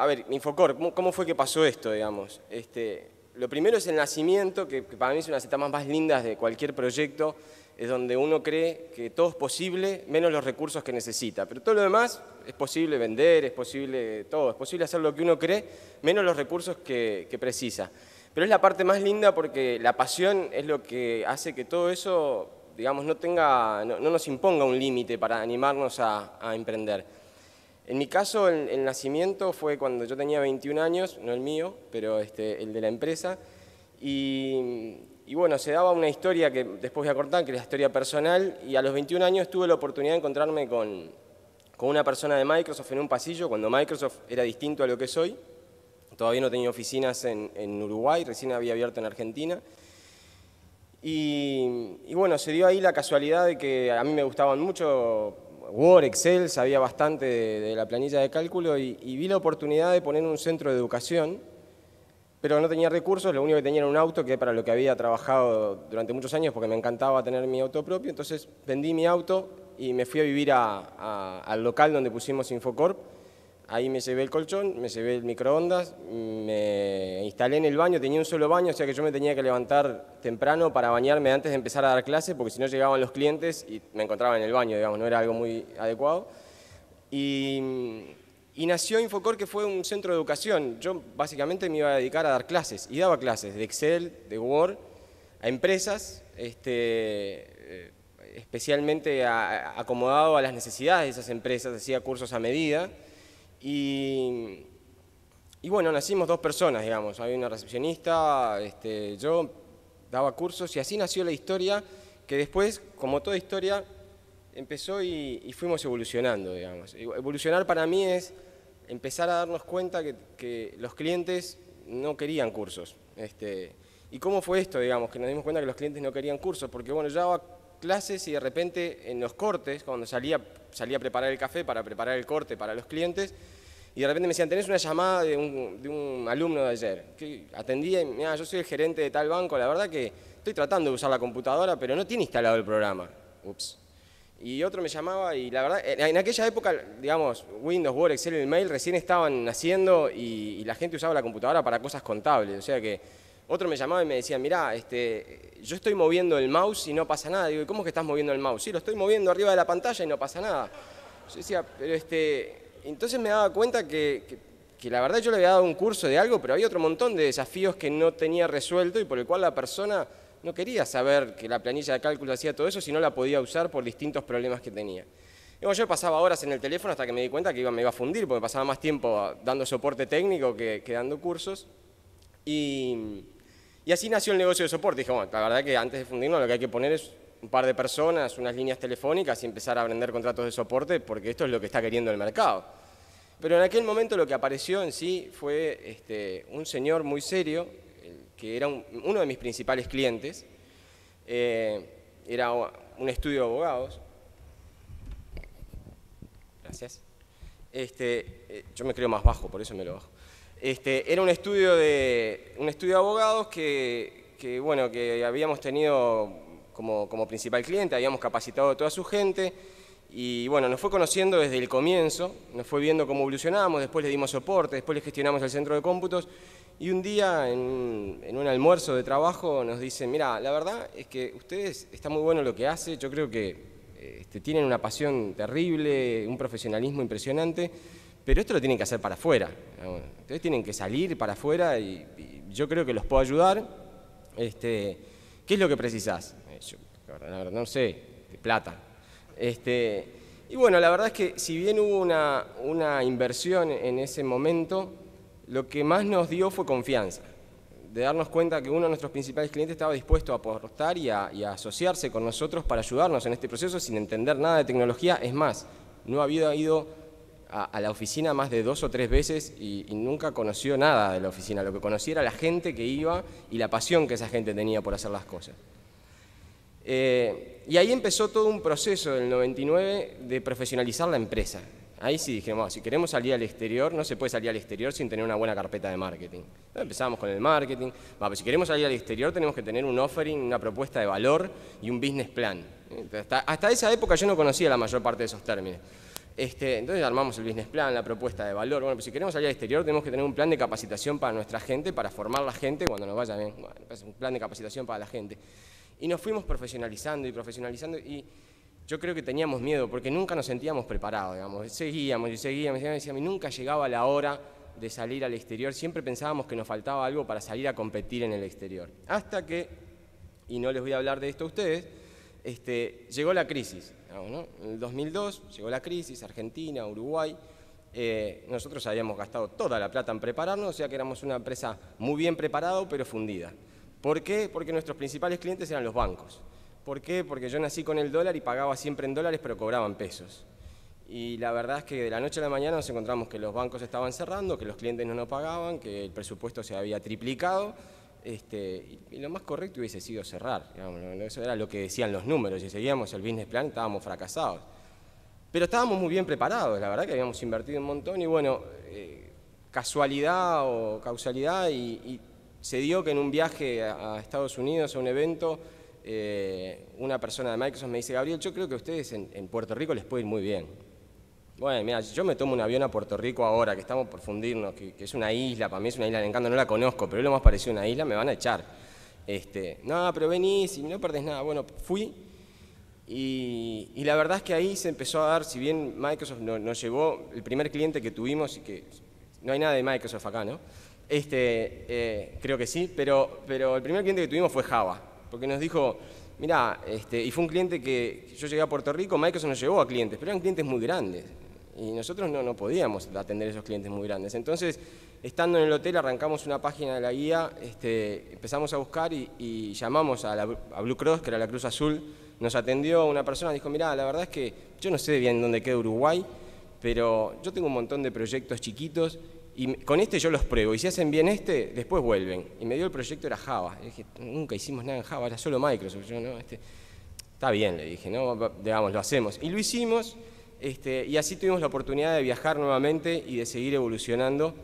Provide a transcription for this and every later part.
a ver, Infocor, ¿cómo fue que pasó esto, digamos? Lo primero es el nacimiento, que para mí es una de las etapas más lindas de cualquier proyecto, es donde uno cree que todo es posible, menos los recursos que necesita. Pero todo lo demás es posible vender, es posible todo, es posible hacer lo que uno cree, menos los recursos que precisa. Pero es la parte más linda porque la pasión es lo que hace que todo eso, digamos, no nos imponga un límite para animarnos a emprender. En mi caso, el nacimiento fue cuando yo tenía 21 años, no el mío, pero el de la empresa, y bueno, se daba una historia que después voy a contar, que es la historia personal, y a los 21 años tuve la oportunidad de encontrarme con una persona de Microsoft en un pasillo, cuando Microsoft era distinto a lo que soy. Todavía no tenía oficinas en Uruguay, recién había abierto en Argentina. Y bueno, se dio ahí la casualidad de que a mí me gustaban mucho Word, Excel, sabía bastante de la planilla de cálculo y vi la oportunidad de poner un centro de educación, pero no tenía recursos, lo único que tenía era un auto, que es para lo que había trabajado durante muchos años porque me encantaba tener mi auto propio. Entonces vendí mi auto y me fui a vivir al local donde pusimos Infocorp. Ahí me llevé el colchón, me llevé el microondas, me instalé en el baño, tenía un solo baño, o sea que yo me tenía que levantar temprano para bañarme antes de empezar a dar clase, porque si no llegaban los clientes y me encontraba en el baño, digamos, no era algo muy adecuado. Y nació Infocorp, que fue un centro de educación. Yo básicamente me iba a dedicar a dar clases, y daba clases de Excel, de Word, a empresas, especialmente acomodado a las necesidades de esas empresas, hacía cursos a medida. Y bueno, nacimos dos personas, digamos, había una recepcionista, yo daba cursos y así nació la historia que después, como toda historia, empezó y fuimos evolucionando, digamos. Evolucionar para mí es empezar a darnos cuenta que los clientes no querían cursos. ¿Y cómo fue esto, digamos, que nos dimos cuenta que los clientes no querían cursos? Porque bueno, yo daba clases y de repente en los cortes, cuando salía a preparar el café para preparar el corte para los clientes, y de repente me decían, tenés una llamada de un alumno de ayer, que atendía y, mirá, yo soy el gerente de tal banco, la verdad que estoy tratando de usar la computadora, pero no tiene instalado el programa. Ups. Y otro me llamaba y la verdad, en aquella época, digamos, Windows, Word, Excel y el mail recién estaban naciendo y la gente usaba la computadora para cosas contables, o sea que otro me llamaba y me decía, mirá, yo estoy moviendo el mouse y no pasa nada. Digo, ¿cómo es que estás moviendo el mouse? Sí, lo estoy moviendo arriba de la pantalla y no pasa nada. Yo decía, pero entonces me daba cuenta que la verdad yo le había dado un curso de algo, pero había otro montón de desafíos que no tenía resuelto y por el cual la persona no quería saber que la planilla de cálculo hacía todo eso si no la podía usar por distintos problemas que tenía. Y bueno, yo pasaba horas en el teléfono hasta que me di cuenta que me iba a fundir porque pasaba más tiempo dando soporte técnico que dando cursos. Y así nació el negocio de soporte. Dije, bueno, la verdad que antes de fundirnos lo que hay que poner es un par de personas, unas líneas telefónicas y empezar a vender contratos de soporte porque esto es lo que está queriendo el mercado. Pero en aquel momento lo que apareció en sí fue un señor muy serio, que era uno de mis principales clientes, era un estudio de abogados. Gracias. Yo me creo más bajo, por eso me lo bajo. Era un estudio de abogados que bueno, que habíamos tenido como principal cliente, habíamos capacitado a toda su gente y bueno, nos fue conociendo desde el comienzo, nos fue viendo cómo evolucionábamos, después le dimos soporte, después le gestionamos el centro de cómputos y un día en un almuerzo de trabajo nos dicen, mira, la verdad es que ustedes, está muy bueno lo que hace, yo creo que tienen una pasión terrible, un profesionalismo impresionante, pero esto lo tienen que hacer para afuera. Ustedes tienen que salir para afuera y yo creo que los puedo ayudar. ¿Qué es lo que precisás? Yo, la verdad, no sé, de plata. Y bueno, la verdad es que si bien hubo una inversión en ese momento, lo que más nos dio fue confianza. De darnos cuenta que uno de nuestros principales clientes estaba dispuesto a aportar y a asociarse con nosotros para ayudarnos en este proceso sin entender nada de tecnología. Es más, no había ido a la oficina más de 2 o 3 veces y nunca conoció nada de la oficina. Lo que conocía era la gente que iba y la pasión que esa gente tenía por hacer las cosas. Y ahí empezó todo un proceso del 99 de profesionalizar la empresa. Ahí sí dijimos, si queremos salir al exterior, no se puede salir al exterior sin tener una buena carpeta de marketing. Entonces empezamos con el marketing. Pero si queremos salir al exterior tenemos que tener un offering, una propuesta de valor y un business plan. Hasta esa época yo no conocía la mayor parte de esos términos. Entonces armamos el business plan, la propuesta de valor. Bueno, pues si queremos salir al exterior tenemos que tener un plan de capacitación para nuestra gente, para formar la gente cuando nos vaya bien. Bueno, pues un plan de capacitación para la gente. Y nos fuimos profesionalizando y yo creo que teníamos miedo porque nunca nos sentíamos preparados, digamos. Seguíamos y decíamos, y nunca llegaba la hora de salir al exterior. Siempre pensábamos que nos faltaba algo para salir a competir en el exterior. Hasta que, y no les voy a hablar de esto a ustedes, llegó la crisis, digamos, ¿no? En el 2002 llegó la crisis, Argentina, Uruguay. Nosotros habíamos gastado toda la plata en prepararnos, o sea que éramos una empresa muy bien preparada, pero fundida. ¿Por qué? Porque nuestros principales clientes eran los bancos. ¿Por qué? Porque yo nací con el dólar y pagaba siempre en dólares, pero cobraba en pesos. Y la verdad es que de la noche a la mañana nos encontramos que los bancos estaban cerrando, que los clientes no nos pagaban, que el presupuesto se había triplicado. Y lo más correcto hubiese sido cerrar, digamos, eso era lo que decían los números, si seguíamos el business plan estábamos fracasados. Pero estábamos muy bien preparados, la verdad que habíamos invertido un montón y bueno, casualidad o causalidad y se dio que en un viaje a Estados Unidos a un evento, una persona de Microsoft me dice, Gabriel, yo creo que a ustedes en Puerto Rico les puede ir muy bien. Bueno, mira, yo me tomo un avión a Puerto Rico ahora, que estamos por fundirnos, que es una isla, para mí es una isla, me encanta, no la conozco, pero es lo más parecido a una isla, me van a echar. No, pero venís y no perdés nada. Bueno, fui y la verdad es que ahí se empezó a dar, si bien Microsoft nos llevó, el primer cliente que tuvimos, y que no hay nada de Microsoft acá, ¿no? Creo que sí, pero el primer cliente que tuvimos fue Java, porque nos dijo, mirá, y fue un cliente que yo llegué a Puerto Rico, Microsoft nos llevó a clientes, pero eran clientes muy grandes. Y nosotros no podíamos atender esos clientes muy grandes. Entonces, estando en el hotel, arrancamos una página de la guía, empezamos a buscar y llamamos a Blue Cross, que era la Cruz Azul. Nos atendió una persona, dijo, mirá, la verdad es que yo no sé bien dónde queda Uruguay, pero yo tengo un montón de proyectos chiquitos y con yo los pruebo. Y si hacen bien después vuelven. Y me dio el proyecto, era Java. Y dije, nunca hicimos nada en Java, era solo Microsoft. Yo, ¿no? Está bien, le dije, ¿no? Digamos, lo hacemos. Y lo hicimos. Y así tuvimos la oportunidad de viajar nuevamente y de seguir evolucionando.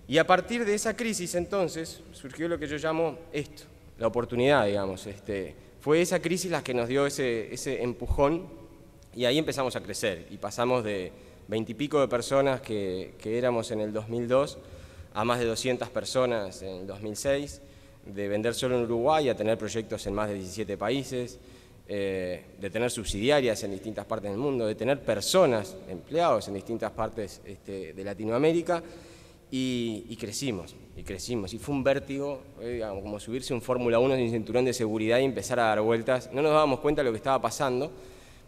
Y a partir de esa crisis, entonces, surgió lo que yo llamo la oportunidad, digamos. Fue esa crisis la que nos dio ese empujón y ahí empezamos a crecer. Y pasamos de 20 y pico de personas que éramos en el 2002 a más de 200 personas en el 2006, de vender solo en Uruguay a tener proyectos en más de 17 países, de tener subsidiarias en distintas partes del mundo, de tener personas, empleados en distintas partes de Latinoamérica, y crecimos, y fue un vértigo, digamos, como subirse un Fórmula 1 sin cinturón de seguridad y empezar a dar vueltas. No nos dábamos cuenta de lo que estaba pasando,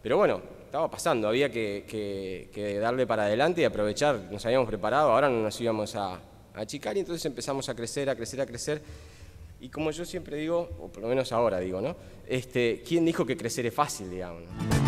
pero bueno, estaba pasando, había que darle para adelante y aprovechar, nos habíamos preparado, ahora no nos íbamos a achicar y entonces empezamos a crecer, a crecer, a crecer. Y como yo siempre digo, o por lo menos ahora digo, ¿no? ¿Quién dijo que crecer es fácil, digamos, ¿no?